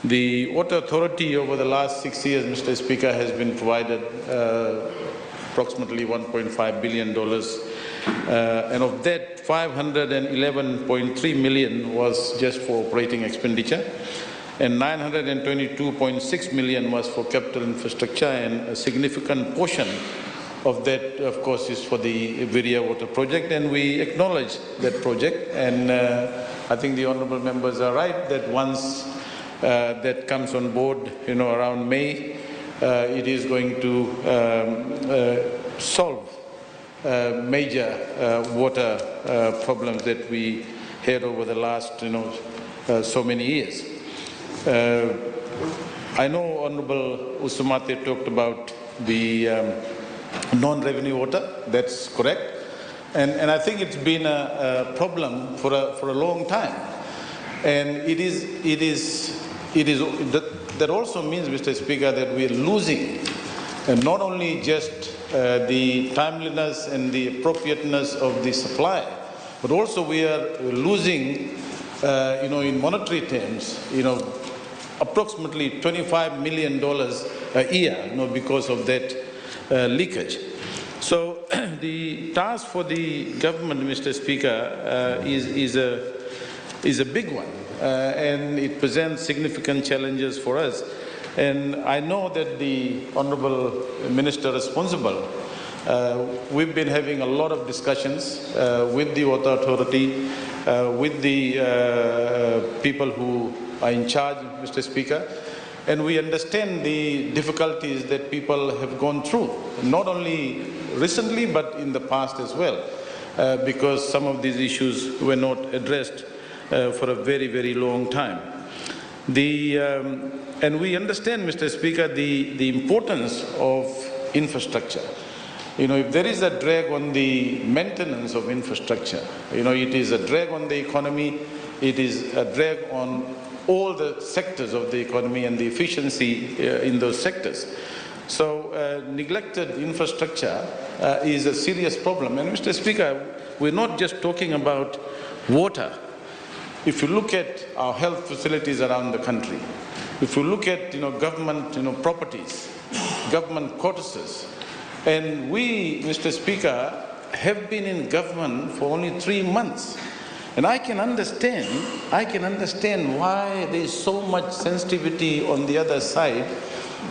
The Water Authority over the last 6 years, Mr. Speaker, has been provided approximately $1.5 billion. And of that, 511.3 million was just for operating expenditure, and 922.6 million was for capital infrastructure, and a significant portion of that, of course, is for the Viria Water Project, and we acknowledge that project. And I think the honourable members are right that once that comes on board, around May, it is going to solve major water problems that we had over the last, so many years. I know Honourable Usumate talked about the non-revenue water. That's correct, and I think it's been a problem for a long time, and that also means, Mr. Speaker, that we are losing not only just the timeliness and the appropriateness of the supply, but also we are losing, in monetary terms, approximately $25 million a year, because of that leakage. So the task for the government, Mr. Speaker, is a big one, and it presents significant challenges for us. And I know that the Honourable Minister responsible, we've been having a lot of discussions with the Water Authority, with the people who are in charge, Mr. Speaker, and we understand the difficulties that people have gone through, not only recently but in the past as well, because some of these issues were not addressed for a very, very long time. And we understand, Mr. Speaker, the importance of infrastructure. If there is a drag on the maintenance of infrastructure, it is a drag on the economy, it is a drag on all the sectors of the economy and the efficiency in those sectors. So neglected infrastructure is a serious problem. And Mr. Speaker, we're not just talking about water. If you look at our health facilities around the country, if you look at government properties, government quarters, and we, Mr. Speaker, have been in government for only 3 months. And I can understand why there is so much sensitivity on the other side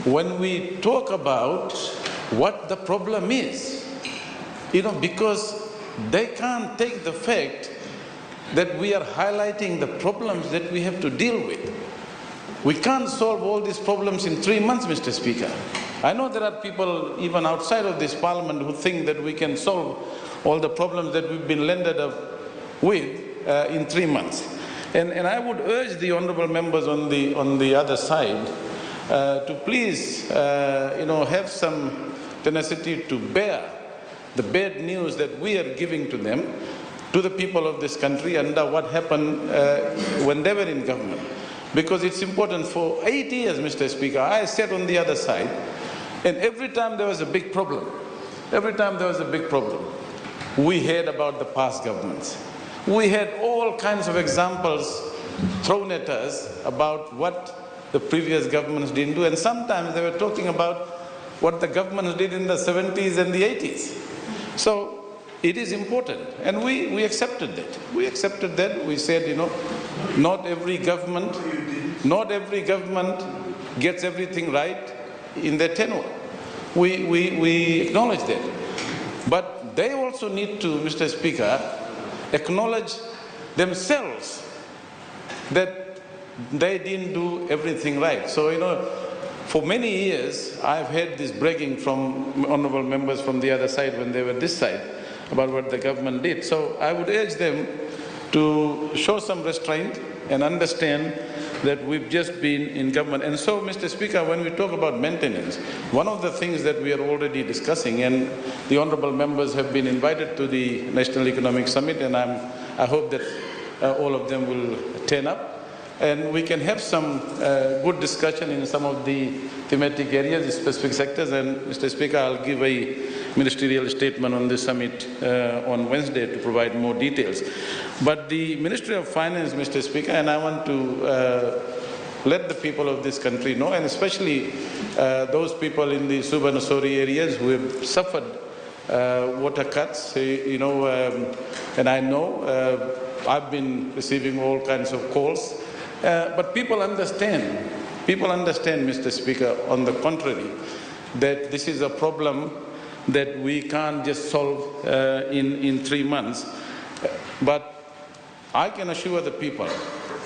when we talk about what the problem is. Because they can't take the fact that we are highlighting the problems that we have to deal with. We can't solve all these problems in 3 months, Mr. Speaker. I know there are people even outside of this parliament who think that we can solve all the problems that we've been landed up with in 3 months. And I would urge the honourable members on the other side to please have some tenacity to bear the bad news that we are giving to them, to the people of this country, under what happened when they were in government. Because it's important. For 8 years, Mr. Speaker, I sat on the other side, and every time there was a big problem, we heard about the past governments. We had all kinds of examples thrown at us about what the previous governments didn't do, and sometimes they were talking about what the governments did in the 70s and the 80s. So it is important, and we accepted that. We said, not every government gets everything right in their tenure. We acknowledge that. But they also need to, Mr. Speaker, acknowledge themselves that they didn't do everything right. So, for many years, I've had this bragging from honourable members from the other side when they were this side about what the government did. So I would urge them to show some restraint and understand that we've just been in government. And so, Mr. Speaker, when we talk about maintenance, one of the things that we are already discussing, and the honourable members have been invited to the National Economic Summit, and I hope that all of them will turn up, and we can have some good discussion in some of the thematic areas, the specific sectors. And Mr. Speaker, I'll give a ministerial statement on this summit on Wednesday to provide more details. But the Ministry of Finance, Mr. Speaker, and I want to let the people of this country know, and especially those people in the Subanasori areas who have suffered water cuts, and I know I've been receiving all kinds of calls, but people understand. People understand, Mr. Speaker, on the contrary, that this is a problem that we can't just solve in 3 months. But I can assure the people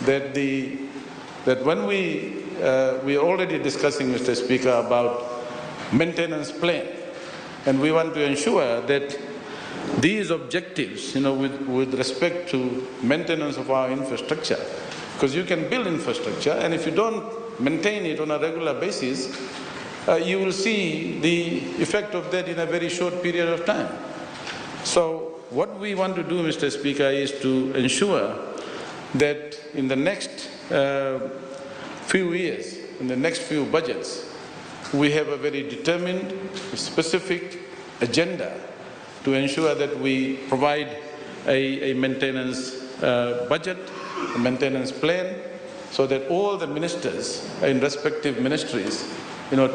that when we are already discussing, Mr. Speaker, about maintenance plan, and we want to ensure that these objectives, with respect to maintenance of our infrastructure, because you can build infrastructure, and if you don't maintain it on a regular basis, you will see the effect of that in a very short period of time. So what we want to do, Mr. Speaker, is to ensure that in the next few years, in the next few budgets, we have a very determined, specific agenda to ensure that we provide a maintenance budget, a maintenance plan, so that all the ministers in respective ministries,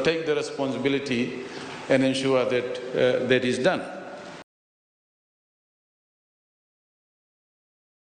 take the responsibility and ensure that that is done.